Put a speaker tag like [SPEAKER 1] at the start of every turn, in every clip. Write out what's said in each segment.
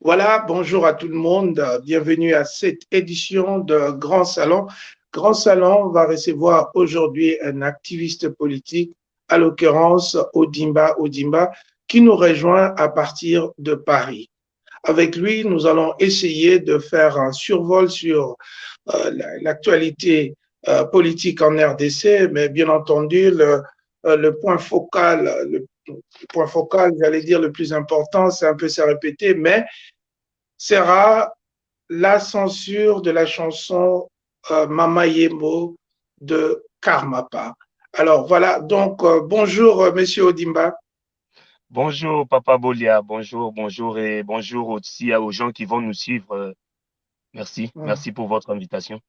[SPEAKER 1] Voilà, bonjour à tout le monde. Bienvenue à cette édition de Grand Salon. Grand Salon va recevoir aujourd'hui un activiste politique, à l'occurrence Odimba, qui nous rejoint à partir de Paris. Avec lui, nous allons essayer de faire un survol sur l'actualité politique en RDC, mais bien entendu, le point focal, point focal, j'allais dire le plus important, c'est un peu ça répéter, mais sera la censure de la chanson Mama Yemo de Karmapa. Alors voilà, donc bonjour Monsieur Odimba.
[SPEAKER 2] Bonjour Papa Bolia, bonjour et bonjour aussi aux gens qui vont nous suivre. Merci pour votre invitation.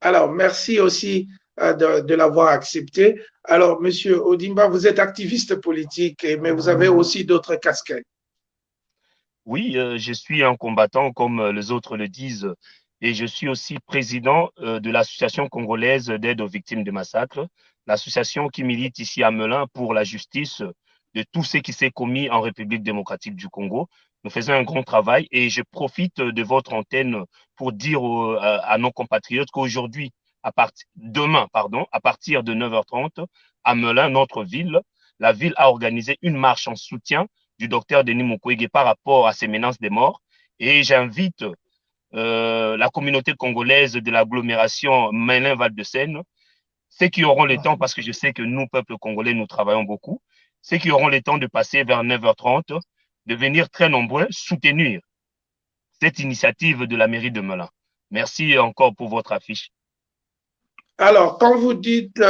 [SPEAKER 1] Alors merci aussi de l'avoir accepté. Alors Monsieur Odimba, vous êtes activiste politique, mais vous avez aussi d'autres casquettes.
[SPEAKER 2] Oui, je suis un combattant comme les autres le disent et je suis aussi président de l'Association congolaise d'aide aux victimes de massacres, l'association qui milite ici à Melun pour la justice de tout ce qui s'est commis en République démocratique du Congo. Nous faisons un grand travail et je profite de votre antenne pour dire à nos compatriotes qu'aujourd'hui, demain, pardon, à partir de 9h30, à Melun, notre ville, la ville a organisé une marche en soutien du docteur Denis Mukwege par rapport à ces menaces de mort. Et j'invite la communauté congolaise de l'agglomération Melun-Val-de-Seine, ceux qui auront le temps, parce que je sais que nous, peuple congolais, nous travaillons beaucoup, ceux qui auront le temps de passer vers 9h30, de venir très nombreux soutenir cette initiative de la mairie de Melun. Merci encore pour votre affiche.
[SPEAKER 1] Alors, quand vous dites,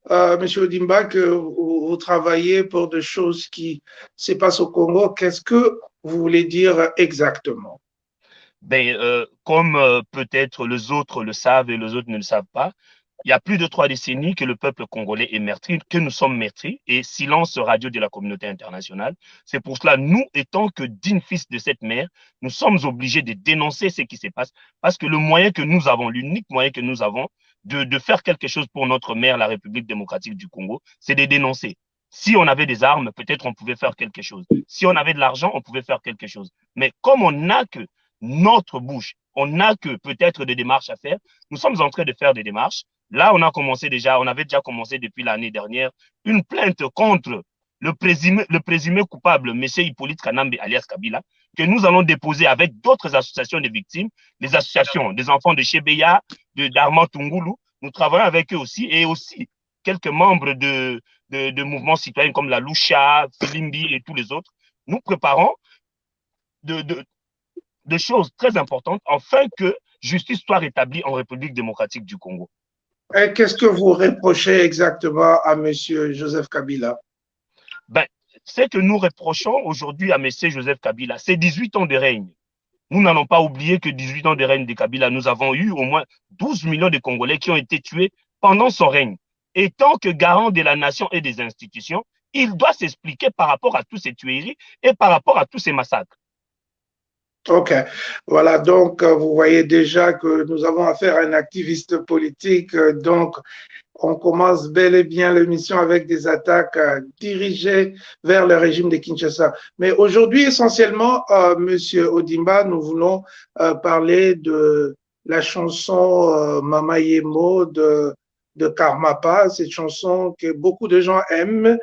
[SPEAKER 1] Monsieur Odimba, que vous travaillez pour des choses qui se passent au Congo, qu'est-ce que vous voulez dire exactement?
[SPEAKER 2] Ben, comme peut-être les autres le savent et les autres ne le savent pas, il y a plus de 3 décennies que le peuple congolais est meurtri, que nous sommes meurtris, et silence radio de la communauté internationale. C'est pour cela, nous, étant que dignes fils de cette mère, nous sommes obligés de dénoncer ce qui se passe, parce que le moyen que nous avons, l'unique moyen que nous avons de faire quelque chose pour notre mère, la République démocratique du Congo, c'est de dénoncer. Si on avait des armes, peut-être on pouvait faire quelque chose. Si on avait de l'argent, on pouvait faire quelque chose. Mais comme on n'a que notre bouche, on n'a que peut-être des démarches à faire, nous sommes en train de faire des démarches. Là, on avait déjà commencé depuis l'année dernière une plainte contre le présumé coupable, M. Hippolyte Kanambe alias Kabila, que nous allons déposer avec d'autres associations de victimes, les associations des enfants de Chebeya, d'Armand Tungulu. Nous travaillons avec eux aussi et aussi quelques membres de mouvements citoyens comme la Lucha, Filimbi et tous les autres. Nous préparons de, de, de choses très importantes afin que justice soit rétablie en République démocratique du Congo.
[SPEAKER 1] Et qu'est-ce que vous reprochez exactement à Monsieur Joseph Kabila?
[SPEAKER 2] Ben, ce que nous reprochons aujourd'hui à M. Joseph Kabila, c'est 18 ans de règne. Nous n'allons pas oublier que 18 ans de règne de Kabila, nous avons eu au moins 12 millions de Congolais qui ont été tués pendant son règne. Et tant que garant de la nation et des institutions, il doit s'expliquer par rapport à tous ces tueries et par rapport à tous ces massacres.
[SPEAKER 1] Ok, voilà, donc vous voyez déjà que nous avons affaire à un activiste politique, donc on commence bel et bien l'émission avec des attaques dirigées vers le régime de Kinshasa. Mais aujourd'hui, essentiellement, Monsieur Odimba, nous voulons parler de la chanson Mama Yemo de Karmapa, cette chanson que beaucoup de gens aiment,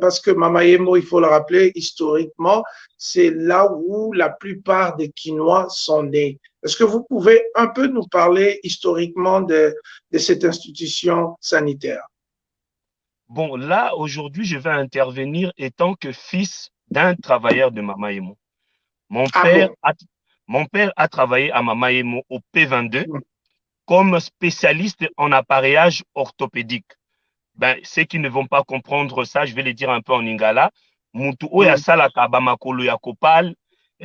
[SPEAKER 1] parce que Mama Yemo, il faut le rappeler, historiquement, c'est là où la plupart des Quinois sont nés. Est-ce que vous pouvez un peu nous parler historiquement de cette institution sanitaire?
[SPEAKER 2] Bon, là, aujourd'hui, je vais intervenir étant que fils d'un travailleur de Mama Emo. Mon
[SPEAKER 1] Ah
[SPEAKER 2] père
[SPEAKER 1] bon?
[SPEAKER 2] a, mon père a travaillé à Mama Emo au P22 comme spécialiste en appareillage orthopédique. Ben, ceux qui ne vont pas comprendre ça, je vais le dire un peu en lingala. Mutu oya
[SPEAKER 1] Mm,
[SPEAKER 2] salaka ba makolo ya kopal,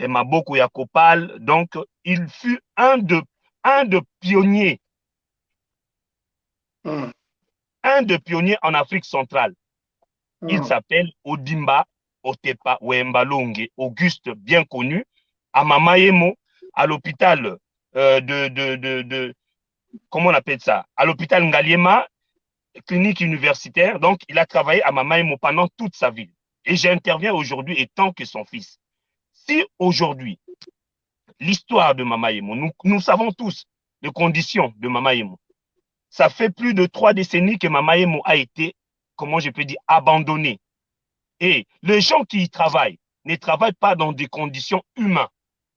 [SPEAKER 2] maboko ya kopal. Donc, il fut un de pionniers,
[SPEAKER 1] mm,
[SPEAKER 2] un de pionniers en Afrique centrale. Il
[SPEAKER 1] mm.
[SPEAKER 2] s'appelle Odimba Otepa Wembalonge, Auguste, bien connu, à Mamayemo, à l'hôpital comment on appelle ça? À l'hôpital Ngaliema, clinique universitaire. Donc, il a travaillé à Mamayemo pendant toute sa vie. Et j'interviens aujourd'hui étant que son fils. Si aujourd'hui, l'histoire de Mama Yemo. Nous savons tous les conditions de Mama Yemo. Ça fait plus de 3 décennies que Mama Yemo a été, comment je peux dire, abandonnée. Et les gens qui y travaillent ne travaillent pas dans des conditions humaines.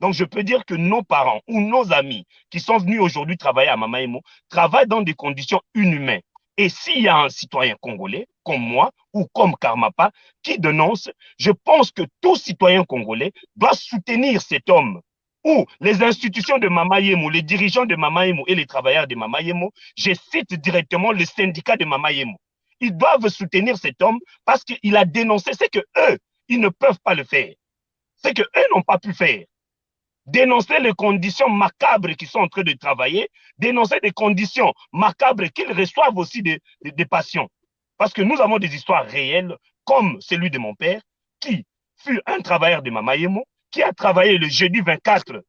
[SPEAKER 2] Donc, je peux dire que nos parents ou nos amis qui sont venus aujourd'hui travailler à Mama Yemo travaillent dans des conditions inhumaines. Et s'il y a un citoyen congolais, comme moi ou comme Karmapa, qui dénonce, je pense que tout citoyen congolais doit soutenir cet homme. Ou les institutions de Mama Yemo, les dirigeants de Mama Yemo et les travailleurs de Mama Yemo, je cite directement le syndicat de Mama Yemo. Ils doivent soutenir cet homme parce qu'il a dénoncé ce que eux, ils ne peuvent pas le faire. Ce que eux n'ont pas pu faire. Dénoncer les conditions macabres qu'ils sont en train de travailler, dénoncer des conditions macabres qu'ils reçoivent aussi des patients. Parce que nous avons des histoires réelles, comme celui de mon père, qui fut un travailleur de Mama Yemo, qui a travaillé le jeudi 24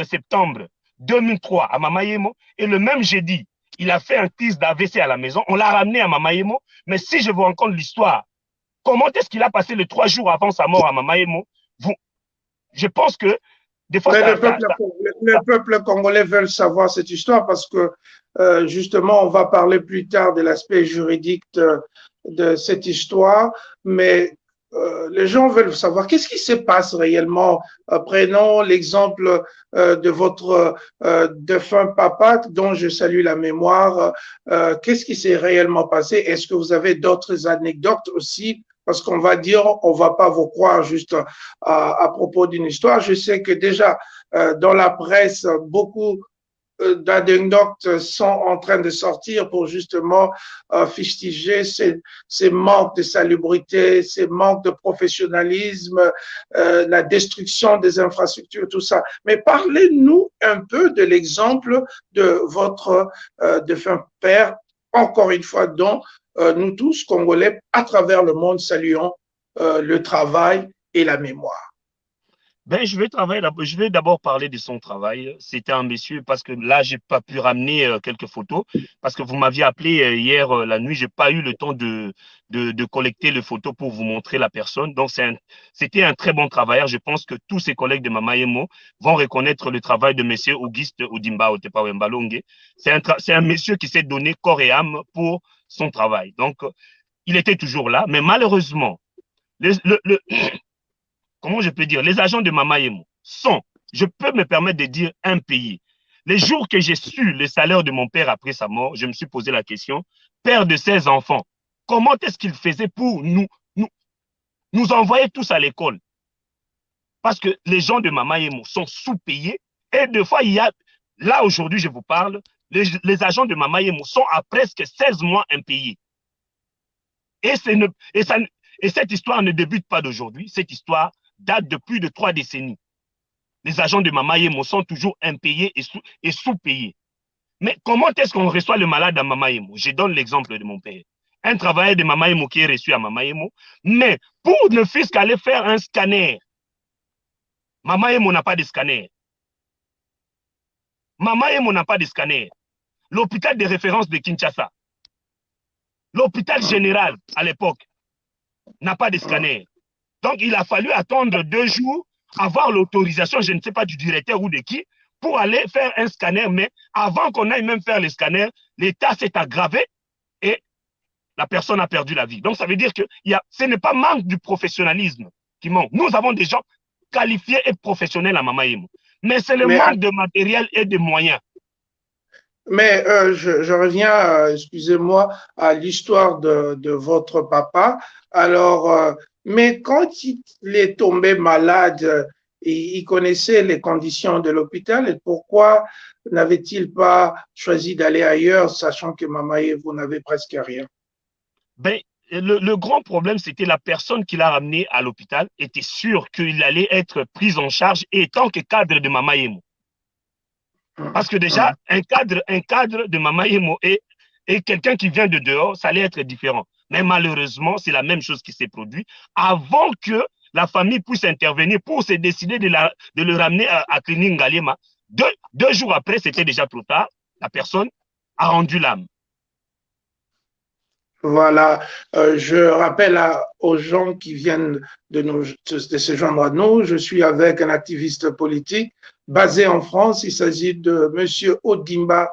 [SPEAKER 2] septembre 2003 à Mama Yemo, et le même jeudi, il a fait un crise d'AVC à la maison, on l'a ramené à Mama Yemo, mais si je vous raconte l'histoire, comment est-ce qu'il a passé les 3 jours avant sa mort à Mama Yemo, je pense que des fois,
[SPEAKER 1] Mais le peuple congolais veut savoir cette histoire parce que justement, on va parler plus tard de l'aspect juridique de cette histoire, mais les gens veulent savoir qu'est-ce qui se passe réellement. Prenons l'exemple de votre défunt papa, dont je salue la mémoire. Qu'est-ce qui s'est réellement passé? Est-ce que vous avez d'autres anecdotes aussi? Parce qu'on va dire, on va pas vous croire juste à propos d'une histoire. Je sais que déjà dans la presse, beaucoup d'anecdotes sont en train de sortir pour justement fustiger ces manques de salubrité, ces manques de professionnalisme, la destruction des infrastructures, tout ça. Mais parlez-nous un peu de l'exemple de votre défunt père, encore une fois, dont nous tous, Congolais, à travers le monde, saluons le travail et la mémoire.
[SPEAKER 2] Ben, je vais d'abord parler de son travail. C'était un monsieur, parce que là, j'ai pas pu ramener quelques photos, parce que vous m'aviez appelé hier la nuit, j'ai pas eu le temps de collecter les photos pour vous montrer la personne. Donc, c'était un très bon travailleur. Je pense que tous ses collègues de Mama Yemo vont reconnaître le travail de monsieur Auguste Odimba Otepawembalonge. C'est un monsieur qui s'est donné corps et âme pour son travail. Donc, il était toujours là, mais malheureusement, le comment je peux dire, les agents de Mama Yemo sont, je peux me permettre de dire, impayés. Les jours que j'ai su le salaire de mon père après sa mort, je me suis posé la question, père de 16 enfants, comment est-ce qu'il faisait pour nous envoyer tous à l'école? Parce que les gens de Mama Yemo sont sous-payés et des fois, il y a, là aujourd'hui je vous parle, les agents de Mama Yemo sont à presque 16 mois impayés. Et, et cette histoire ne débute pas d'aujourd'hui, cette histoire date de plus de 3 décennies. Les agents de Mama Yemo sont toujours impayés et sous-payés. Mais comment est-ce qu'on reçoit le malade à Mama Yemo? Je donne l'exemple de mon père. Un travailleur de Mama Yemo qui est reçu à Mama Yemo, mais pour ne fût-ce qu'aller faire un scanner, Mama Yemo n'a pas de scanner. Mama Yemo n'a pas de scanner. L'hôpital de référence de Kinshasa, l'hôpital général à l'époque, n'a pas de scanner. Donc, il a fallu attendre 2 jours, avoir l'autorisation, je ne sais pas, du directeur ou de qui, pour aller faire un scanner. Mais avant qu'on aille même faire le scanner, l'état s'est aggravé et la personne a perdu la vie. Donc, ça veut dire que ce n'est pas manque du professionnalisme qui manque. Nous avons des gens qualifiés et professionnels à Mama Yemo. Mais c'est le manque de matériel et de moyens.
[SPEAKER 1] Mais je reviens, excusez-moi, à l'histoire de votre papa. Alors, mais quand il est tombé malade, il connaissait les conditions de l'hôpital et pourquoi n'avait-il pas choisi d'aller ailleurs, sachant que Mamaye, vous n'avez presque rien?
[SPEAKER 2] Ben, le grand problème, c'était la personne qui l'a ramené à l'hôpital était sûre qu'il allait être pris en charge étant que cadre de Mama Yemo. Parce que déjà, un cadre de Mama Yemo et quelqu'un qui vient de dehors, ça allait être différent. Mais malheureusement, c'est la même chose qui s'est produite. Avant que la famille puisse intervenir pour se décider de le ramener à Clinique Ngaliema, 2 jours après, c'était déjà trop tard. La personne a rendu l'âme.
[SPEAKER 1] Voilà, je rappelle aux gens qui viennent de se joindre à nous. Je suis avec un activiste politique basé en France. Il s'agit de Monsieur Odimba,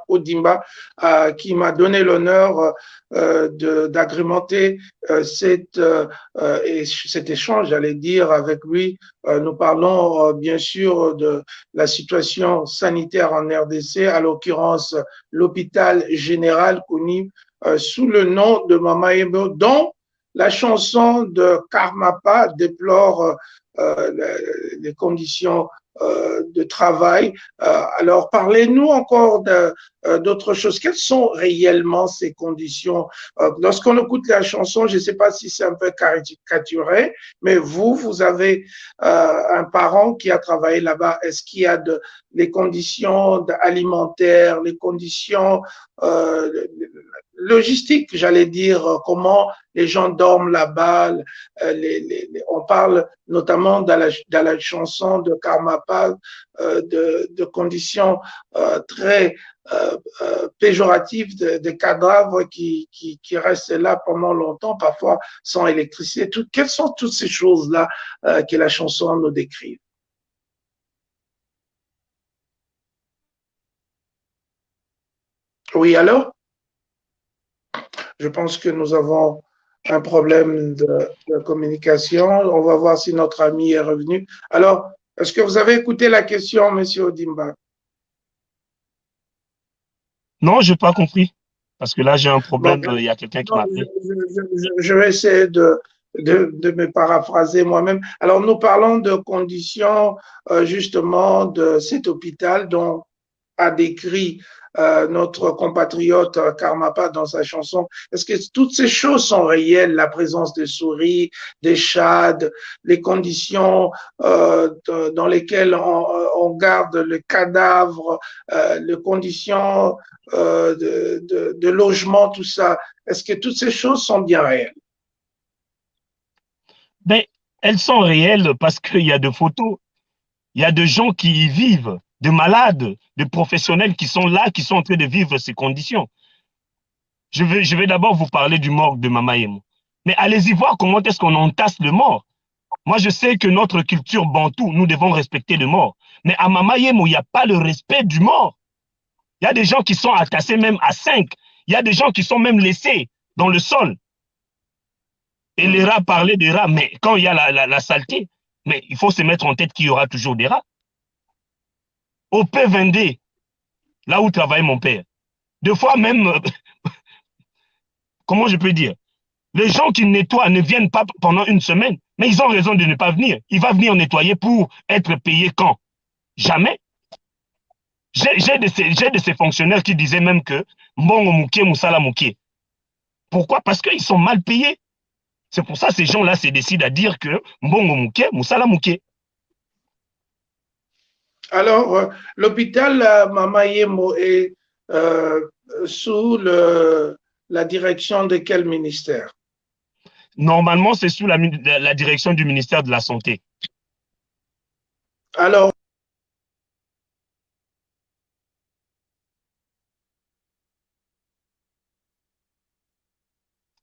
[SPEAKER 1] qui m'a donné l'honneur d'agrémenter cet échange, j'allais dire, avec lui. Nous parlons bien sûr de la situation sanitaire en RDC, à l'occurrence l'hôpital général connu sous le nom de Mama Emo, dont la chanson de Karmapa déplore les conditions de travail. Alors, parlez-nous encore d'autres choses. Quelles sont réellement ces conditions? Lorsqu'on écoute la chanson, je ne sais pas si c'est un peu caricaturé, mais vous avez un parent qui a travaillé là-bas. Est-ce qu'il y a les conditions alimentaires, les conditions logistiques, j'allais dire, comment les gens dorment là-bas? On parle notamment dans la chanson de Karmapa de conditions très péjoratives, de cadavres qui restent là pendant longtemps, parfois sans électricité. Quelles sont toutes ces choses-là que la chanson nous décrit? Oui, alors? Je pense que nous avons un problème de communication. On va voir si notre ami est revenu. Alors, est-ce que vous avez écouté la question, Monsieur Odimba?
[SPEAKER 2] Non, je n'ai pas compris. Parce que là, j'ai un
[SPEAKER 1] Bon,
[SPEAKER 2] problème. Il y a quelqu'un qui m'a appelé.
[SPEAKER 1] je vais essayer de me paraphraser moi-même. Alors, nous parlons de conditions justement de cet hôpital dont a décrit notre compatriote Karmapa dans sa chanson. Est-ce que toutes ces choses sont réelles? La présence des souris, des chats, les conditions dans lesquelles on garde le cadavre, les conditions de logement, tout ça. Est-ce que toutes ces choses sont bien réelles?
[SPEAKER 2] Ben, elles sont réelles parce qu'il y a des photos. Il y a des gens qui y vivent, des malades, des professionnels qui sont là, qui sont en train de vivre ces conditions. Je vais d'abord vous parler du morgue de Mama Yemo. Mais allez-y voir comment est-ce qu'on entasse le mort. Moi, je sais que notre culture bantou, nous devons respecter le mort. Mais à Mama Yemo, il n'y a pas le respect du mort. Il y a des gens qui sont entassés même à 5. Il y a des gens qui sont même laissés dans le sol. Et les rats parlaient des rats, mais quand il y a la saleté, mais il faut se mettre en tête qu'il y aura toujours des rats. Au P22, là où travaille mon père, des fois même, comment je peux dire, les gens qui nettoient ne viennent pas pendant une semaine, mais ils ont raison de ne pas venir. Il va venir nettoyer pour être payé quand? Jamais. J'ai de ces fonctionnaires qui disaient même que Mbongo Mouké, Moussala Mouké. Pourquoi? Parce qu'ils sont mal payés. C'est pour ça que ces gens-là se décident à dire que Mbongo Mouké, Moussala Mouké.
[SPEAKER 1] Alors, l'hôpital Mama Yemo est sous la direction de quel ministère?
[SPEAKER 2] Normalement, c'est sous la direction du ministère de la Santé.
[SPEAKER 1] Alors,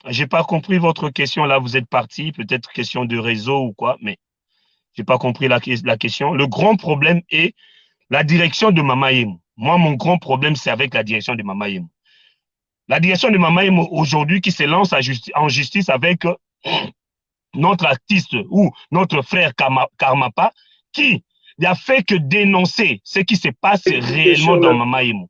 [SPEAKER 2] j'ai pas compris votre question là, vous êtes parti, peut-être question de réseau ou quoi, mais j'ai pas compris la question. Le grand problème est la direction de Mama Yemo. Moi, mon grand problème, c'est avec la direction de Mama Yemo. La direction de Mama Yemo aujourd'hui qui se lance en justice avec notre artiste ou notre frère Karmapa qui n'a fait que dénoncer ce qui se passe réellement dans Mama Yemo.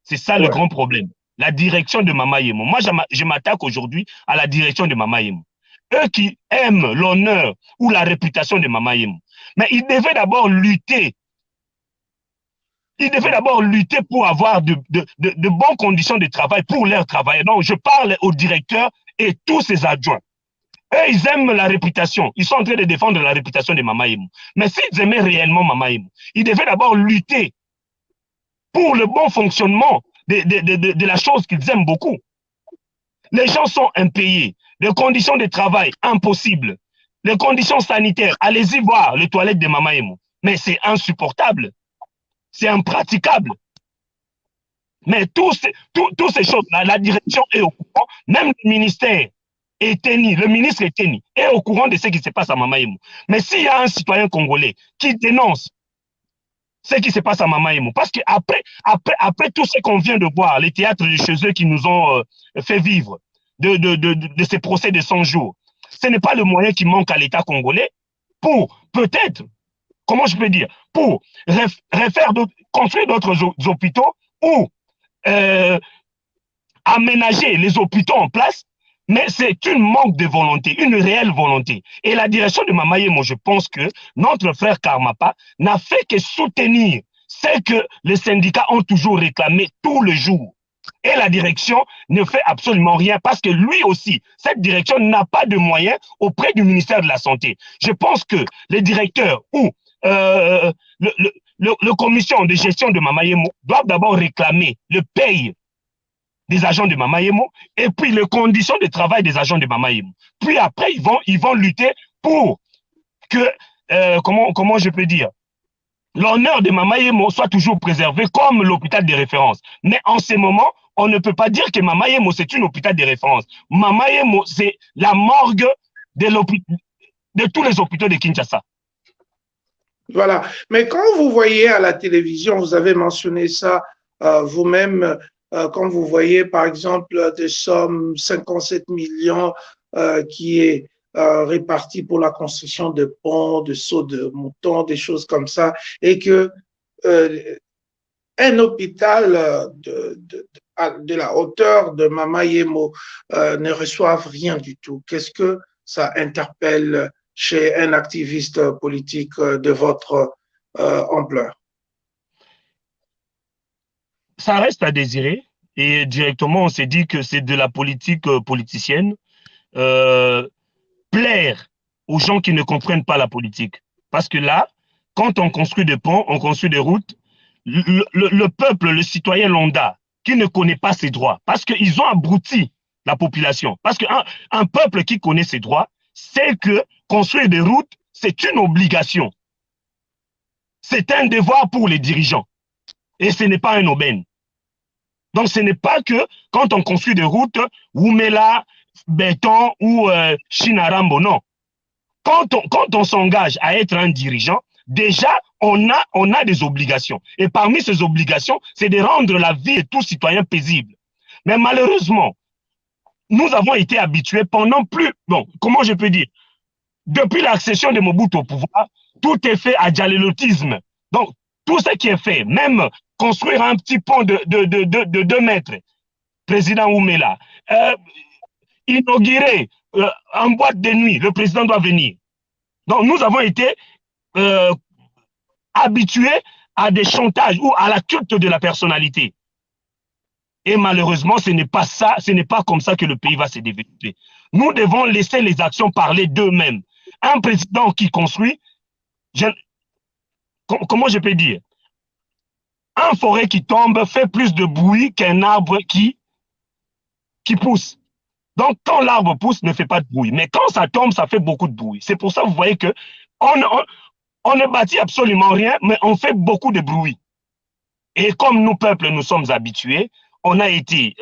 [SPEAKER 2] C'est ça le grand problème. La direction de Mama Yemo. Moi, je m'attaque aujourd'hui à la direction de Mama Yemo. Eux qui aiment l'honneur ou la réputation de Mama Yemo. Mais ils devaient d'abord lutter. Ils devaient d'abord lutter pour avoir de bonnes conditions de travail pour leurs travailleurs. Donc, je parle au directeur et tous ses adjoints. Eux, ils aiment la réputation. Ils sont en train de défendre la réputation de Mama Yemo. Mais s'ils aimaient réellement Mama Yemo, ils devaient d'abord lutter pour le bon fonctionnement de la chose qu'ils aiment beaucoup. Les gens sont impayés. Les conditions de travail, impossibles. Les conditions sanitaires, allez-y voir les toilettes de Mama Yemo. Mais c'est insupportable. C'est impraticable. Mais toutes ces choses, la direction est au courant, même le ministère Eteni, le ministre Eteni, est au courant de ce qui se passe à Mamaïmo. Mais s'il y a un citoyen congolais qui dénonce ce qui se passe à Mamaïmo, parce qu'après tout ce qu'on vient de voir, les théâtres de chez eux qui nous ont fait vivre, de ces procès de 100 jours, ce n'est pas le moyen qui manque à l'État congolais pour peut-être, comment je peux dire, pour construire d'autres hôpitaux ou aménager les hôpitaux en place, mais c'est une manque de volonté, une réelle volonté. Et la direction de Mamaïemo, je pense que notre frère Karmapa n'a fait que soutenir ce que les syndicats ont toujours réclamé tout le jour. Et la direction ne fait absolument rien parce que lui aussi, cette direction n'a pas de moyens auprès du ministère de la Santé. Je pense que les directeurs ou le commission de gestion de Mamaïemo doivent d'abord réclamer le paye des agents de Mamaïemo et puis les conditions de travail des agents de Mamaïemo. Puis après, ils vont lutter pour que, comment je peux dire, l'honneur de Mamaïemo soit toujours préservé comme l'hôpital de référence. Mais en ce moment, on ne peut pas dire que Mamaïemo, c'est un hôpital de référence. Mamaïemo, c'est la morgue de tous les hôpitaux de Kinshasa.
[SPEAKER 1] Voilà. Mais quand vous voyez à la télévision, vous avez mentionné ça vous-même, quand vous voyez par exemple des sommes 57 millions qui est réparti pour la construction de ponts, de sauts de moutons, des choses comme ça, et que un hôpital de la hauteur de Mamaïemo ne reçoive rien du tout. Qu'est-ce que ça interpelle chez un activiste politique de votre ampleur?
[SPEAKER 2] Ça reste à désirer et directement on s'est dit que c'est de la politique politicienne, plaire aux gens qui ne comprennent pas la politique. Parce que là, quand on construit des ponts, on construit des routes, le peuple, le citoyen lambda, qui ne connaît pas ses droits, parce qu'ils ont abruti la population. Parce qu'un peuple qui connaît ses droits, sait que construire des routes, c'est une obligation. C'est un devoir pour les dirigeants. Et ce n'est pas un aubaine. Donc, ce n'est pas que quand on construit des routes, Oumela, Béton ou Chinarambo, non. Quand on s'engage à être un dirigeant, déjà, on a des obligations. Et parmi ces obligations, c'est de rendre la vie de tout citoyen paisible. Mais malheureusement, nous avons été habitués pendant comment je peux dire, depuis l'accession de Mobutu au pouvoir, tout est fait à dialélotisme. Donc, tout ce qui est fait, même construire un petit pont de 2 mètres, président Oumela, inaugurer en boîte de nuit, le président doit venir. Donc, nous avons été habitués à des chantages ou à la culte de la personnalité. Et malheureusement, ce n'est pas ça, ce n'est pas comme ça que le pays va se développer. Nous devons laisser les actions parler d'eux-mêmes. Un président qui construit, comment je peux dire, un forêt qui tombe fait plus de bruit qu'un arbre qui pousse. Donc, quand l'arbre pousse, ne fait pas de bruit. Mais quand ça tombe, ça fait beaucoup de bruit. C'est pour ça que vous voyez que on ne bâtit absolument rien, mais on fait beaucoup de bruit. Et comme nous, peuples, nous sommes habitués, on a été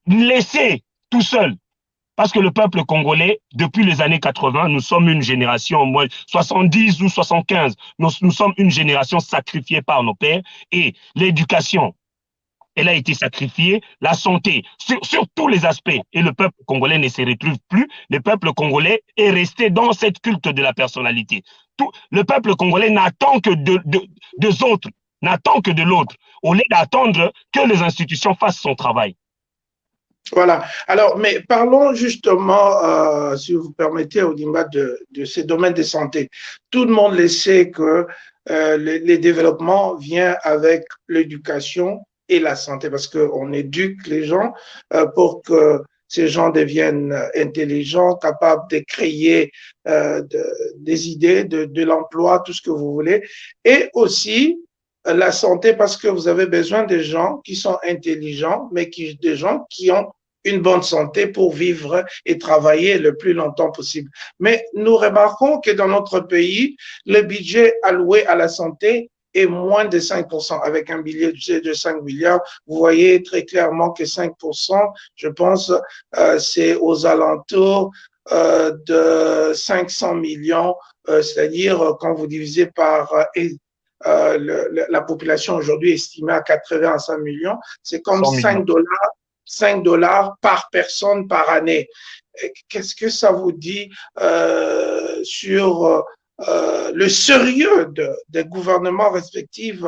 [SPEAKER 2] laissés tout seuls. Parce que le peuple congolais, depuis les années 80, nous sommes une génération, 70 ou 75, nous sommes une génération sacrifiée par nos pères et l'éducation, elle a été sacrifiée, la santé, sur tous les aspects. Et le peuple congolais ne se retrouve plus. Le peuple congolais est resté dans cette culte de la personnalité. Le peuple congolais n'attend que des autres, n'attend que de l'autre, au lieu d'attendre que les institutions fassent son travail.
[SPEAKER 1] Voilà. Alors, mais parlons justement, si vous permettez, Ondimba, de ces domaines de santé. Tout le monde le sait que les développements viennent avec l'éducation et la santé, parce qu'on éduque les gens pour que ces gens deviennent intelligents, capables de créer des idées, de l'emploi, tout ce que vous voulez, et aussi la santé, parce que vous avez besoin de gens qui sont intelligents, mais des gens qui ont une bonne santé pour vivre et travailler le plus longtemps possible. Mais nous remarquons que dans notre pays, le budget alloué à la santé et moins de 5%. Avec un budget de 5 milliards, vous voyez très clairement que 5%, je pense, c'est aux alentours de 500 millions, c'est-à-dire quand vous divisez par la population aujourd'hui estimée à 85 millions, c'est comme
[SPEAKER 2] 100 millions.
[SPEAKER 1] 5 dollars par personne par année. Qu'est-ce que ça vous dit sur le sérieux des gouvernements respectifs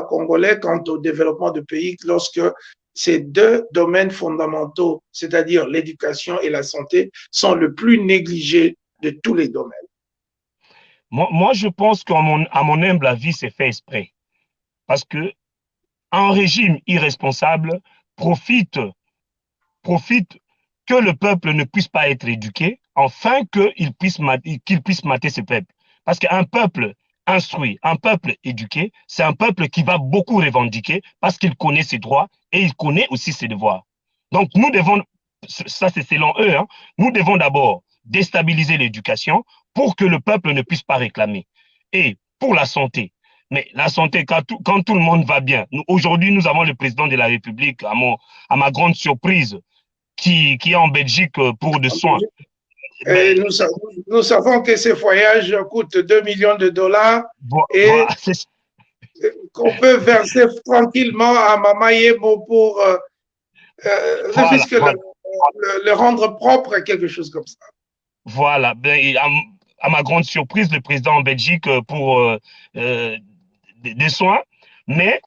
[SPEAKER 1] congolais quant au développement du pays lorsque ces deux domaines fondamentaux, c'est-à-dire l'éducation et la santé, sont le plus négligés de tous les domaines?
[SPEAKER 2] Moi, je pense qu'à mon humble avis, c'est fait exprès. Parce que un régime irresponsable profite que le peuple ne puisse pas être éduqué, afin qu'il puisse mater ce peuple. Parce qu'un peuple instruit, un peuple éduqué, c'est un peuple qui va beaucoup revendiquer parce qu'il connaît ses droits et il connaît aussi ses devoirs. Donc, nous devons, ça c'est selon eux, hein, nous devons d'abord déstabiliser l'éducation pour que le peuple ne puisse pas réclamer. Et pour la santé, mais la santé, quand tout le monde va bien, aujourd'hui nous avons le président de la République, à ma grande surprise, qui est en Belgique pour des soins.
[SPEAKER 1] Et nous savons que ces voyages coûtent 2 millions de dollars et qu'on peut verser tranquillement à Mama Yemo pour le rendre propre, quelque chose comme ça.
[SPEAKER 2] Voilà. Ben, à ma grande surprise, le président en Belgique pour des soins, mais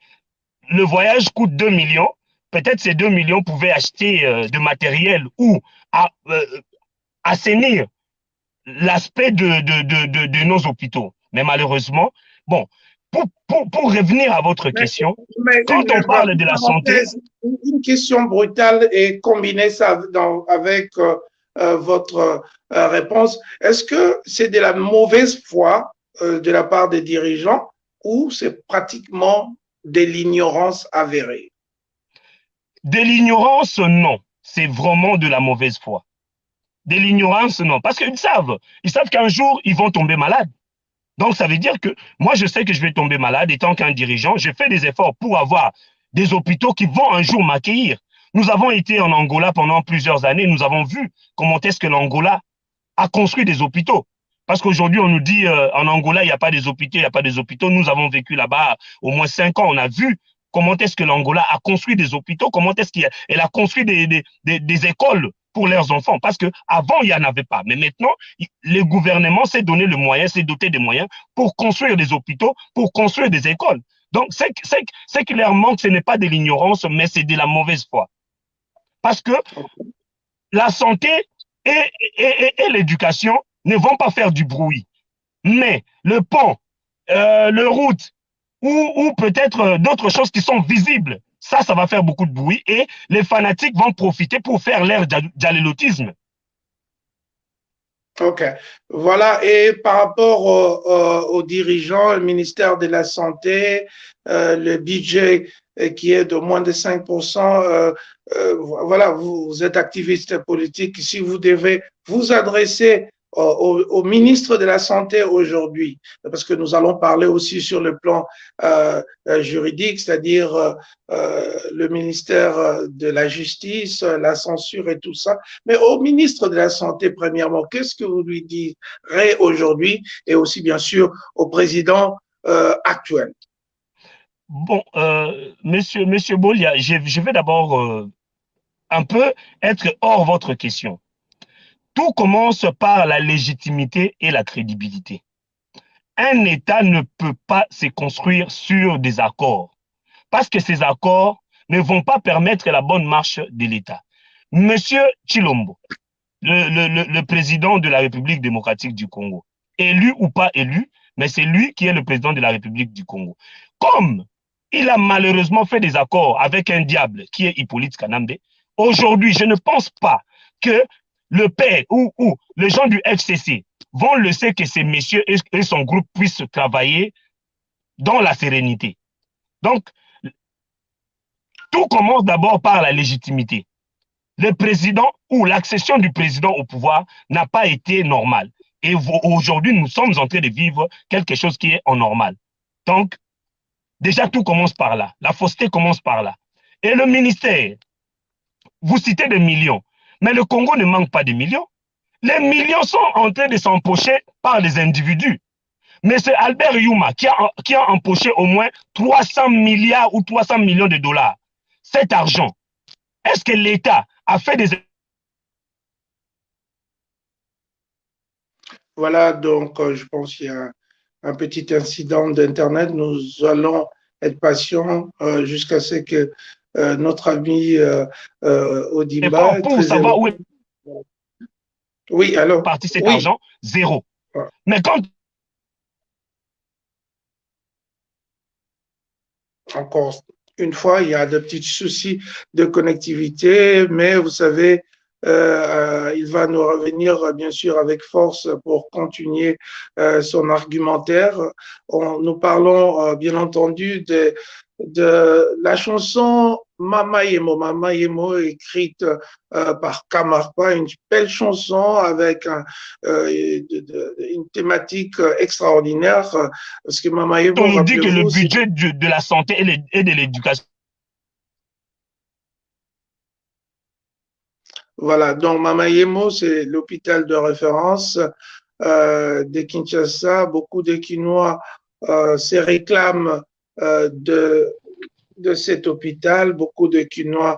[SPEAKER 2] le voyage coûte 2 millions. Peut-être ces 2 millions pouvaient acheter de matériel ou assainir l'aspect de nos hôpitaux. Mais malheureusement, bon, pour revenir à votre question, quand on parle de la santé...
[SPEAKER 1] Une question brutale et combiner ça avec votre réponse. Est-ce que c'est de la mauvaise foi de la part des dirigeants ou c'est pratiquement de l'ignorance avérée?
[SPEAKER 2] De l'ignorance, non. C'est vraiment de la mauvaise foi. De l'ignorance, non. Parce qu'ils savent qu'un jour, ils vont tomber malades. Donc, ça veut dire que moi, je sais que je vais tomber malade et tant qu'un dirigeant, je fais des efforts pour avoir des hôpitaux qui vont un jour m'accueillir. Nous avons été en Angola pendant plusieurs années. Nous avons vu comment est-ce que l'Angola a construit des hôpitaux. Parce qu'aujourd'hui, on nous dit en Angola, il n'y a pas des hôpitaux, il n'y a pas des hôpitaux. Nous avons vécu là-bas au moins 5 ans. On a vu comment est-ce que l'Angola a construit des hôpitaux, comment est-ce qu'elle a construit des écoles pour leurs enfants. Parce qu'avant, il n'y en avait pas. Mais maintenant, le gouvernement s'est donné le moyen, s'est doté des moyens pour construire des hôpitaux, pour construire des écoles. Donc, c'est clairement que ce n'est pas de l'ignorance, mais c'est de la mauvaise foi. Parce que la santé et l'éducation ne vont pas faire du bruit. Mais le pont, le route ou peut-être d'autres choses qui sont visibles, ça va faire beaucoup de bruit et les fanatiques vont profiter pour faire leur dialélotisme.
[SPEAKER 1] OK. Voilà. Et par rapport aux dirigeants, le ministère de la Santé, le budget qui est de moins de 5%, voilà, vous êtes activiste politique. Si vous devez vous adresser au ministre de la Santé aujourd'hui, parce que nous allons parler aussi sur le plan juridique, c'est-à-dire le ministère de la Justice, la censure et tout ça. Mais au ministre de la Santé, premièrement, qu'est-ce que vous lui direz aujourd'hui et aussi, bien sûr, au président actuel?
[SPEAKER 2] Bon, monsieur Bolia, je vais d'abord un peu être hors votre question. Tout commence par la légitimité et la crédibilité. Un État ne peut pas se construire sur des accords parce que ces accords ne vont pas permettre la bonne marche de l'État. Monsieur Chilombo, le président de la République démocratique du Congo, élu ou pas élu, mais c'est lui qui est le président de la République du Congo. Comme il a malheureusement fait des accords avec un diable qui est Hippolyte Kanambe, aujourd'hui, je ne pense pas que le père ou les gens du FCC vont laisser que ces messieurs et son groupe puissent travailler dans la sérénité. Donc, tout commence d'abord par la légitimité. Le président ou l'accession du président au pouvoir n'a pas été normale. Et aujourd'hui, nous sommes en train de vivre quelque chose qui est anormal. Donc, Déjà, tout commence par là. La fausseté commence par là. Et le ministère, vous citez des millions, mais le Congo ne manque pas de millions. Les millions sont en train de s'empocher par les individus. Mais c'est Albert Yuma qui a empoché au moins 300 milliards ou 300 millions de dollars. Cet argent, est-ce que l'État a fait des...
[SPEAKER 1] Voilà, donc je pense qu'il y a un petit incident d'Internet. Nous allons être patients jusqu'à ce que notre ami Odimba,
[SPEAKER 2] pour
[SPEAKER 1] très
[SPEAKER 2] savoir où est
[SPEAKER 1] éloigné. Oui, alors,
[SPEAKER 2] parti cet
[SPEAKER 1] oui.
[SPEAKER 2] argent? Zéro. Mais quand...
[SPEAKER 1] Encore une fois, il y a de petits soucis de connectivité, mais vous savez, il va nous revenir bien sûr avec force pour continuer son argumentaire. Nous parlons bien entendu de la chanson Mama Yemo. Mama Yemo, écrite par Kamarpa, une belle chanson avec une thématique extraordinaire. Parce que Mama
[SPEAKER 2] on
[SPEAKER 1] Yemo,
[SPEAKER 2] nous dit que le
[SPEAKER 1] rappelez-vous, c'est...
[SPEAKER 2] budget de la santé et de l'éducation...
[SPEAKER 1] Voilà, donc Mama Yemo, c'est l'hôpital de référence de Kinshasa. Beaucoup de Quinois se réclament de cet hôpital. Beaucoup de Quinois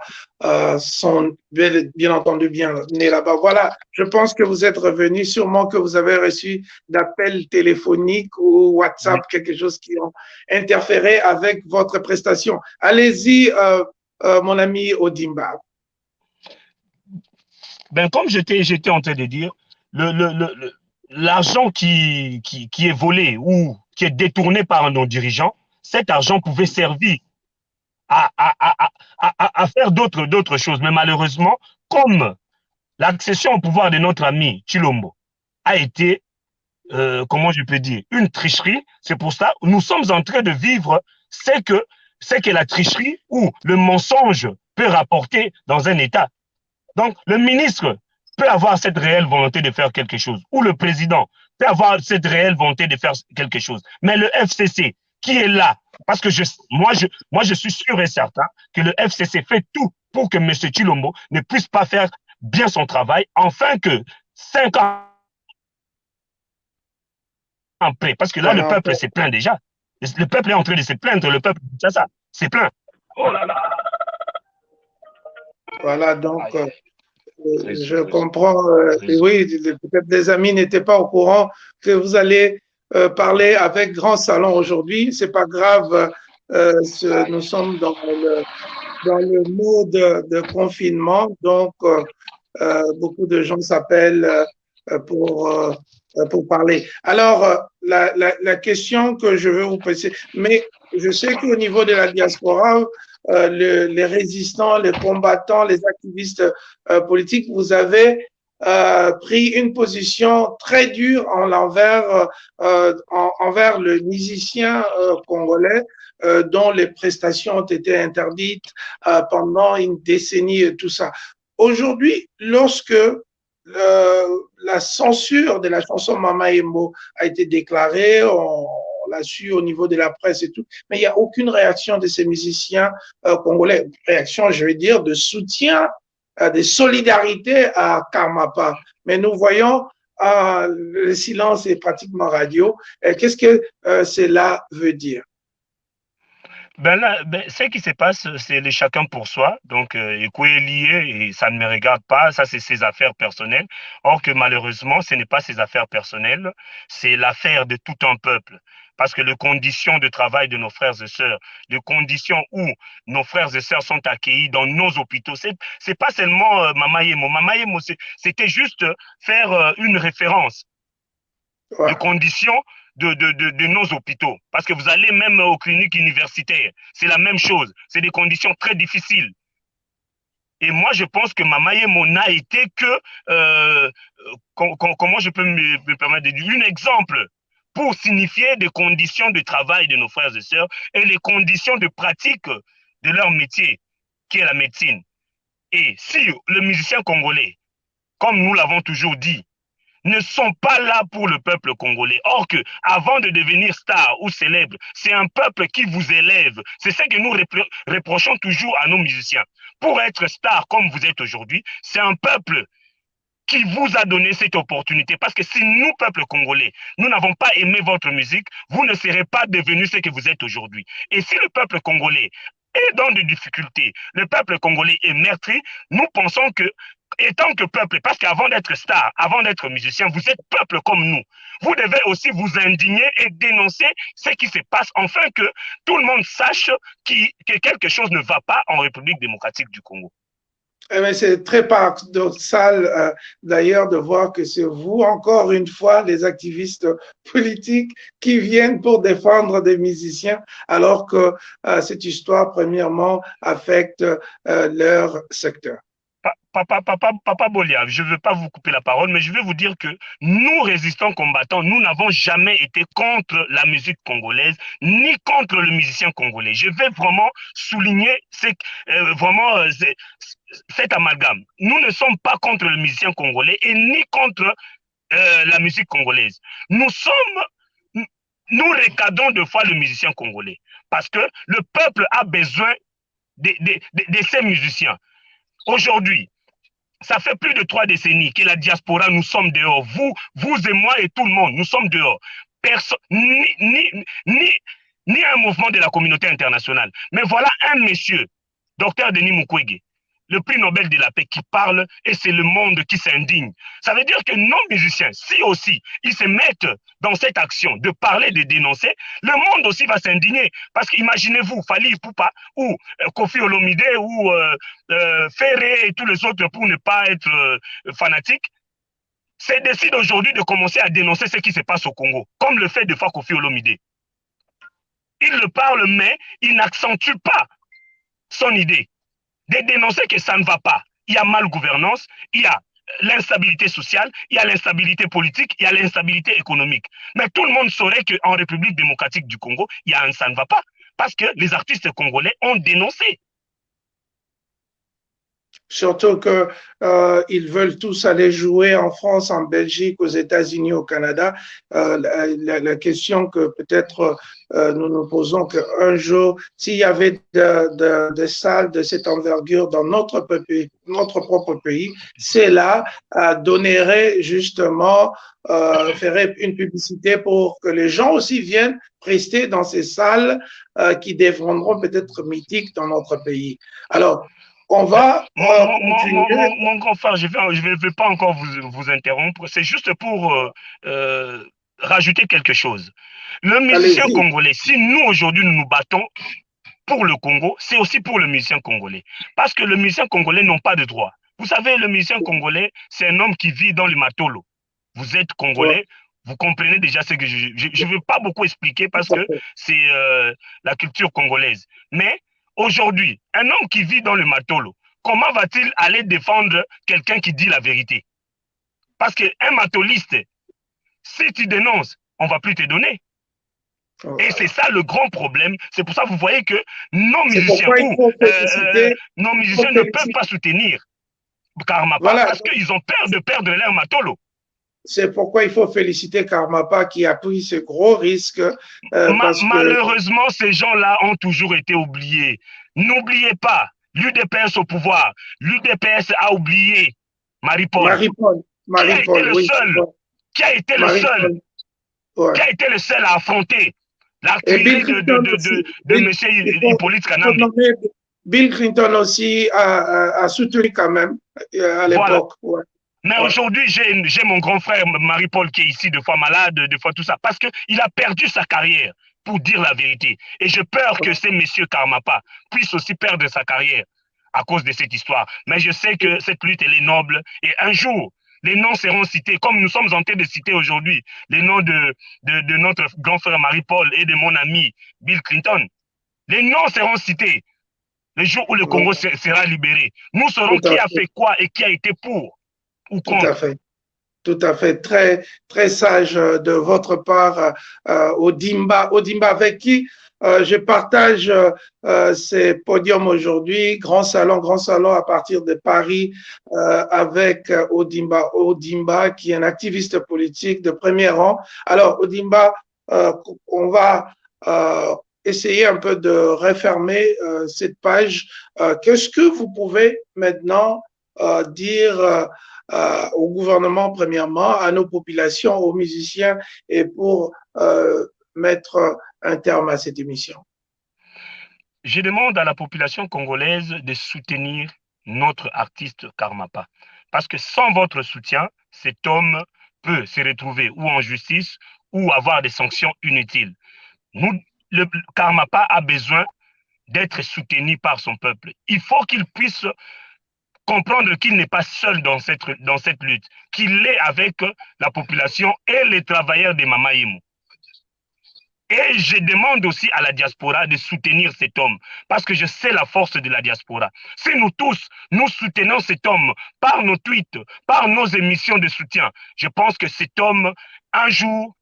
[SPEAKER 1] sont bien entendu bien nés là-bas. Voilà, je pense que vous êtes revenu, sûrement que vous avez reçu d'appels téléphoniques ou WhatsApp, quelque chose qui ont interféré avec votre prestation. Allez-y, mon ami Odimba.
[SPEAKER 2] Ben, comme j'étais en train de dire, l'argent qui est volé ou qui est détourné par nos dirigeants, cet argent pouvait servir à, à, à, à faire d'autres choses. Mais malheureusement, comme l'accession au pouvoir de notre ami Chilombo a été, comment je peux dire, une tricherie, c'est pour ça que nous sommes en train de vivre ce que la tricherie ou le mensonge peut rapporter dans un État. Donc, le ministre peut avoir cette réelle volonté de faire quelque chose, ou le président peut avoir cette réelle volonté de faire quelque chose. Mais le FCC, qui est là, parce que moi, je suis sûr et certain que le FCC fait tout pour que M. Chilombo ne puisse pas faire bien son travail, afin que 5 ans après, parce que là, le
[SPEAKER 1] Voilà,
[SPEAKER 2] peuple s'est plaint déjà. Le peuple est en train de se plaindre, le peuple, ça, c'est plein. Oh là là.
[SPEAKER 1] voilà, donc
[SPEAKER 2] Aïe, aïe.
[SPEAKER 1] je comprends. Oui, peut-être des amis n'étaient pas au courant que vous allez parler avec Grand Salon aujourd'hui. C'est pas grave. Nous sommes dans le mode de confinement, donc beaucoup de gens s'appellent pour parler. Alors, la question que je veux vous poser, mais je sais qu'au niveau de la diaspora, les résistants, les combattants, les activistes politiques, vous avez pris une position très dure envers le musicien congolais dont les prestations ont été interdites pendant une décennie et tout ça. Aujourd'hui, lorsque la censure de la chanson Mama Emo a été déclarée, on l'a su au niveau de la presse et tout, mais il n'y a aucune réaction de ces musiciens congolais. Réaction, je vais dire, de soutien, de solidarité à Karmapa. Mais nous voyons le silence est pratiquement radio. Qu'est-ce que cela veut dire?
[SPEAKER 2] Ben là, ce qui se passe, c'est le chacun pour soi. Donc, Eko est lié et ça ne me regarde pas. Ça, c'est ses affaires personnelles. Or que malheureusement, ce n'est pas ses affaires personnelles. C'est l'affaire de tout un peuple. Parce que les conditions de travail de nos frères et sœurs, les conditions où nos frères et sœurs sont accueillis dans nos hôpitaux, c'est pas seulement Mama Yemo. Mama Yemo, c'était juste faire une référence de
[SPEAKER 1] Ouais.
[SPEAKER 2] conditions de nos hôpitaux. Parce que vous allez même aux cliniques universitaires, c'est la même chose. C'est des conditions très difficiles. Et moi, je pense que Mama Yemo n'a été que, comment je peux me permettre de dire, un exemple pour signifier des conditions de travail de nos frères et sœurs et les conditions de pratique de leur métier, qui est la médecine. Et si le musicien congolais, comme nous l'avons toujours dit, ne sont pas là pour le peuple congolais. Or que, avant de devenir star ou célèbre, c'est un peuple qui vous élève. C'est ce que nous reprochons toujours à nos musiciens. Pour être star comme vous êtes aujourd'hui, c'est un peuple qui vous a donné cette opportunité. Parce que si nous, peuple congolais, nous n'avons pas aimé votre musique, vous ne serez pas devenu ce que vous êtes aujourd'hui. Et si le peuple congolais est dans des difficultés, le peuple congolais est meurtri, nous pensons que, étant que peuple, parce qu'avant d'être star, avant d'être musicien, vous êtes peuple comme nous. Vous devez aussi vous indigner et dénoncer ce qui se passe, afin que tout le monde sache que quelque chose ne va pas en République démocratique du Congo.
[SPEAKER 1] C'est très paradoxal d'ailleurs de voir que c'est vous, encore une fois, les activistes politiques qui viennent pour défendre des musiciens, alors que cette histoire, premièrement, affecte leur secteur.
[SPEAKER 2] Papa Bolia, je ne veux pas vous couper la parole, mais je vais vous dire que nous, résistants combattants, nous n'avons jamais été contre la musique congolaise, ni contre le musicien congolais. Je vais vraiment souligner cet amalgame. Nous ne sommes pas contre le musicien congolais et ni contre la musique congolaise. Nous recadrons deux fois le musicien congolais parce que le peuple a besoin de ces musiciens. Aujourd'hui, ça fait plus de 3 décennies que la diaspora, nous sommes dehors. Vous et moi et tout le monde, nous sommes dehors. Ni un mouvement de la communauté internationale. Mais voilà un monsieur, Dr Denis Mukwege, le prix Nobel de la paix, qui parle, et c'est le monde qui s'indigne. Ça veut dire que nos musiciens, si aussi ils se mettent dans cette action de parler, de dénoncer, le monde aussi va s'indigner. Parce qu'imaginez-vous, Fally Ipupa ou Koffi Olomide ou Ferré et tous les autres, pour ne pas être fanatiques, se décident aujourd'hui de commencer à dénoncer ce qui se passe au Congo, comme le fait de fois Koffi Olomide. Il le parle, mais il n'accentue pas son idée de dénoncer que ça ne va pas. Il y a malgouvernance, il y a l'instabilité sociale, il y a l'instabilité politique, il y a l'instabilité économique. Mais tout le monde saurait qu'en République démocratique du Congo, ça ne va pas. Parce que les artistes congolais ont dénoncé.
[SPEAKER 1] Surtout que ils veulent tous aller jouer en France, en Belgique, aux États-Unis, au Canada. La question que peut-être nous nous posons, qu'un jour, s'il y avait des salles de cette envergure dans notre propre pays, cela donnerait justement, ferait une publicité pour que les gens aussi viennent rester dans ces salles qui deviendront peut-être mythiques dans notre pays. Alors, on va continuer.
[SPEAKER 2] Mon grand frère, je ne vais pas encore vous interrompre. C'est juste pour rajouter quelque chose. Le musicien congolais, si nous aujourd'hui nous nous battons pour le Congo, c'est aussi pour le musicien congolais. Parce que le musicien congolais n'a pas de droit. Vous savez, le musicien congolais, c'est un homme qui vit dans les Matolo. Vous êtes congolais, vous comprenez déjà ce que je ne veux pas beaucoup expliquer parce que c'est la culture congolaise. Mais aujourd'hui, un homme qui vit dans le Matolo, comment va-t-il aller défendre quelqu'un qui dit la vérité? Parce qu'un matoliste, si tu dénonces, on ne va plus te donner. Et c'est ça le grand problème. C'est pour ça que vous voyez que nos musiciens ne peuvent pas soutenir Karmapa parce qu'ils ont peur de perdre leur Matolo.
[SPEAKER 1] C'est pourquoi il faut féliciter Karmapa qui a pris ce gros risque.
[SPEAKER 2] Malheureusement, ces gens-là ont toujours été oubliés. N'oubliez pas, l'UDPS au pouvoir. L'UDPS a oublié Marie-Paul. Qui a été le seul à affronter l'artillerie de M. Hippolyte Kanambi.
[SPEAKER 1] Bill Clinton aussi a soutenu quand même à l'époque.
[SPEAKER 2] Voilà. Mais aujourd'hui, j'ai mon grand frère Marie-Paul qui est ici, deux fois malade, deux fois tout ça, parce qu'il a perdu sa carrière, pour dire la vérité. Et j'ai peur que ces messieurs Karmapa puissent aussi perdre sa carrière à cause de cette histoire. Mais je sais que cette lutte, elle est noble. Et un jour, les noms seront cités, comme nous sommes en train de citer aujourd'hui les noms de notre grand frère Marie-Paul et de mon ami Bill Clinton. Les noms seront cités le jour où le Congo sera libéré. Nous saurons qui a fait quoi et qui a été pour.
[SPEAKER 1] Tout à fait. Tout à fait. Très, très sage de votre part, Odimba. Odimba, avec qui je partage ces podiums aujourd'hui, grand salon à partir de Paris, avec Odimba, qui est un activiste politique de premier rang. Alors, Odimba, on va essayer un peu de refermer cette page. Qu'est-ce que vous pouvez maintenant dire au gouvernement, premièrement, à nos populations, aux musiciens, et pour mettre un terme à cette émission?
[SPEAKER 2] Je demande à la population congolaise de soutenir notre artiste Karmapa. Parce que sans votre soutien, cet homme peut se retrouver ou en justice ou avoir des sanctions inutiles. Le Karmapa a besoin d'être soutenu par son peuple. Il faut qu'il puisse comprendre qu'il n'est pas seul dans cette lutte, qu'il est avec la population et les travailleurs de Mama Yemu. Et je demande aussi à la diaspora de soutenir cet homme, parce que je sais la force de la diaspora. Si nous tous, nous soutenons cet homme par nos tweets, par nos émissions de soutien, je pense que cet homme, un jour,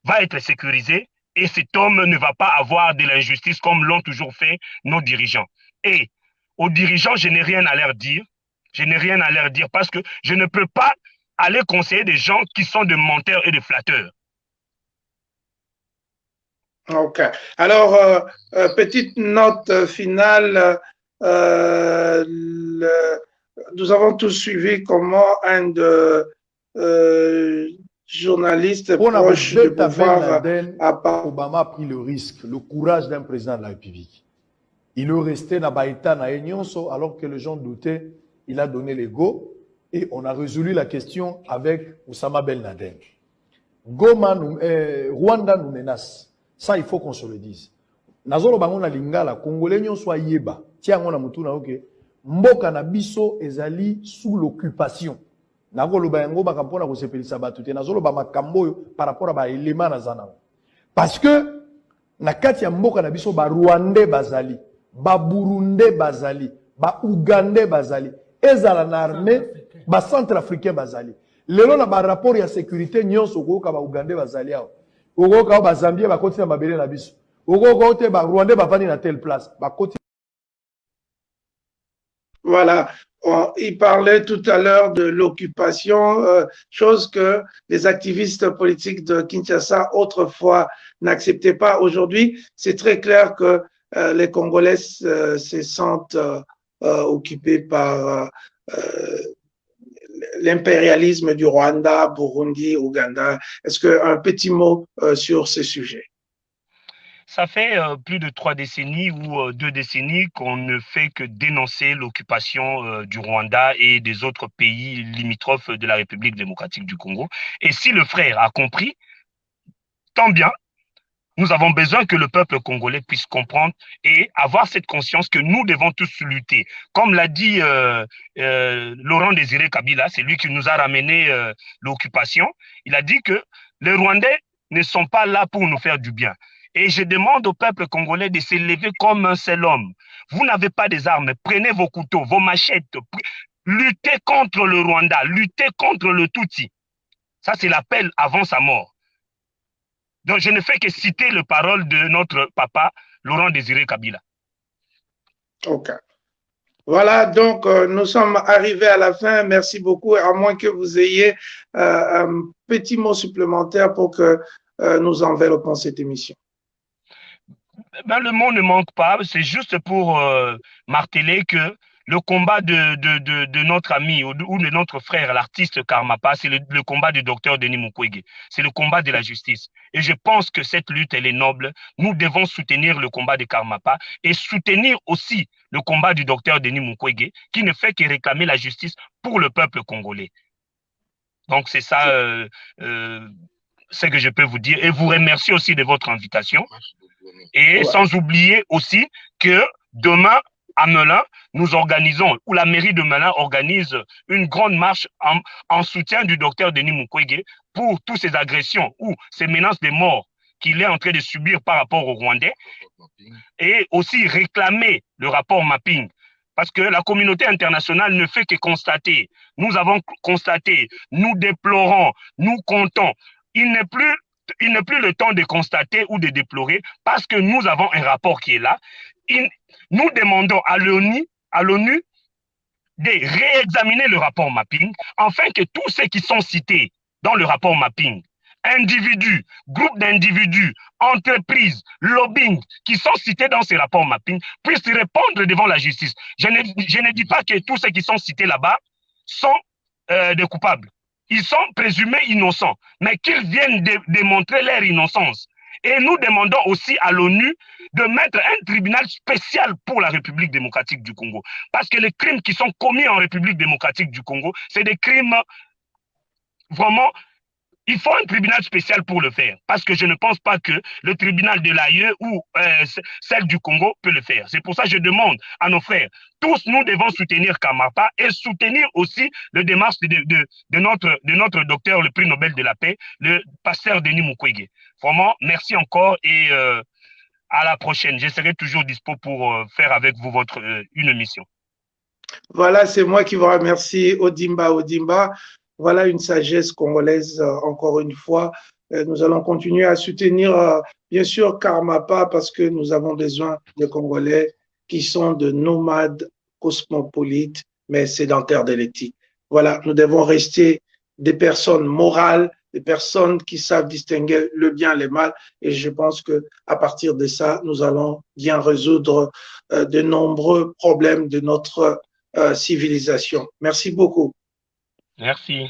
[SPEAKER 2] va être sécurisé et cet homme ne va pas avoir de l'injustice comme l'ont toujours fait nos dirigeants. Et aux dirigeants, je n'ai rien à leur dire. Je n'ai rien à leur dire parce que je ne peux pas aller conseiller des gens qui sont des menteurs et des flatteurs.
[SPEAKER 1] Ok. Alors, petite note finale. Nous avons tous suivi comment un de journalistes proches du pouvoir
[SPEAKER 3] Obama a pris le risque, le courage d'un président de la République. Il est resté dans Baïta, dans Enyonso, alors que les gens doutaient. Il a donné les go et on a résolu la question avec Oussama Ben Laden. Rwanda nous menace. Ça, il faut qu'on se le dise. Nazolo bango na lingala, Congolais nyonso yeba. Tiango na mutu na oke. Mboka na biso ezali sous l'occupation. Nagolo bango bakapona ko sepelisa batute. Nazolo ba makambo par rapport à ba élément na zana. Parce que na kati ya mboka na biso ba Rwandais bazali, ba Burundais bazali, ba Ougandais bazali, ezala na armée, ba Centrafricain bazali. Lelo na ba rapport ya sécurité nyonso ko ka ba Ougandais bazali awo. Ogo ba Zambie ba continue ba belé na biso. Ogo te ba Rwandais ba vandi na telle place. Ba continue.
[SPEAKER 1] Voilà. Il parlait tout à l'heure de l'occupation, chose que les activistes politiques de Kinshasa autrefois n'acceptaient pas. Aujourd'hui, c'est très clair que les Congolais se sentent occupés par l'impérialisme du Rwanda, Burundi, Ouganda. Est-ce qu'un petit mot sur ce sujet?
[SPEAKER 2] Ça fait plus de 3 décennies ou 2 décennies qu'on ne fait que dénoncer l'occupation du Rwanda et des autres pays limitrophes de la République démocratique du Congo. Et si le frère a compris, tant bien. Nous avons besoin que le peuple congolais puisse comprendre et avoir cette conscience que nous devons tous lutter. Comme l'a dit Laurent Désiré Kabila, c'est lui qui nous a ramené l'occupation. Il a dit que les Rwandais ne sont pas là pour nous faire du bien. Et je demande au peuple congolais de s'élever comme un seul homme. Vous n'avez pas des armes, prenez vos couteaux, vos machettes, luttez contre le Rwanda, luttez contre le Tutsi. Ça, c'est l'appel avant sa mort. Donc, je ne fais que citer les paroles de notre papa, Laurent Désiré Kabila.
[SPEAKER 1] Ok. Voilà, donc nous sommes arrivés à la fin. Merci beaucoup, à moins que vous ayez un petit mot supplémentaire pour que nous enveloppons cette émission.
[SPEAKER 2] Ben, le mot ne manque pas, c'est juste pour marteler que le combat de notre ami ou de notre frère, l'artiste Karmapa, c'est le combat du docteur Denis Mukwege. C'est le combat de la justice. Et je pense que cette lutte, elle est noble. Nous devons soutenir le combat de Karmapa et soutenir aussi le combat du docteur Denis Mukwege, qui ne fait que réclamer la justice pour le peuple congolais. Donc, c'est ça ce que je peux vous dire. Et vous remercie aussi de votre invitation. Et sans oublier aussi que demain, à Melun, nous organisons, ou la mairie de Melun organise une grande marche en soutien du docteur Denis Mukwege pour toutes ces agressions ou ces menaces de mort qu'il est en train de subir par rapport aux Rwandais et aussi réclamer le rapport mapping. Parce que la communauté internationale ne fait que constater. Nous avons constaté, nous déplorons, nous comptons. Il n'est plus il n'est plus le temps de constater ou de déplorer parce que nous avons un rapport qui est là. Nous demandons à l'ONU de réexaminer le rapport mapping afin que tous ceux qui sont cités dans le rapport mapping, individus, groupes d'individus, entreprises, lobbying, qui sont cités dans ces rapports mapping, puissent répondre devant la justice. Je ne dis pas que tous ceux qui sont cités là-bas sont des coupables. Ils sont présumés innocents, mais qu'ils viennent démontrer leur innocence. Et nous demandons aussi à l'ONU de mettre un tribunal spécial pour la République démocratique du Congo. Parce que les crimes qui sont commis en République démocratique du Congo, c'est des crimes vraiment... Il faut un tribunal spécial pour le faire, parce que je ne pense pas que le tribunal de l'AIE ou celle du Congo peut le faire. C'est pour ça que je demande à nos frères, tous nous devons soutenir Karmapa et soutenir aussi le démarche de notre docteur, le prix Nobel de la paix, le pasteur Denis Mukwege. Vraiment, merci encore et à la prochaine. Je serai toujours dispo pour faire avec vous une émission.
[SPEAKER 1] Voilà, c'est moi qui vous remercie, Odimba. Voilà une sagesse congolaise, encore une fois. Nous allons continuer à soutenir, bien sûr, Karmapa, parce que nous avons besoin de Congolais qui sont de nomades cosmopolites, mais sédentaires de l'éthique. Voilà, nous devons rester des personnes morales, des personnes qui savent distinguer le bien et le mal. Et je pense qu'à partir de ça, nous allons bien résoudre de nombreux problèmes de notre civilisation. Merci beaucoup.
[SPEAKER 2] Merci.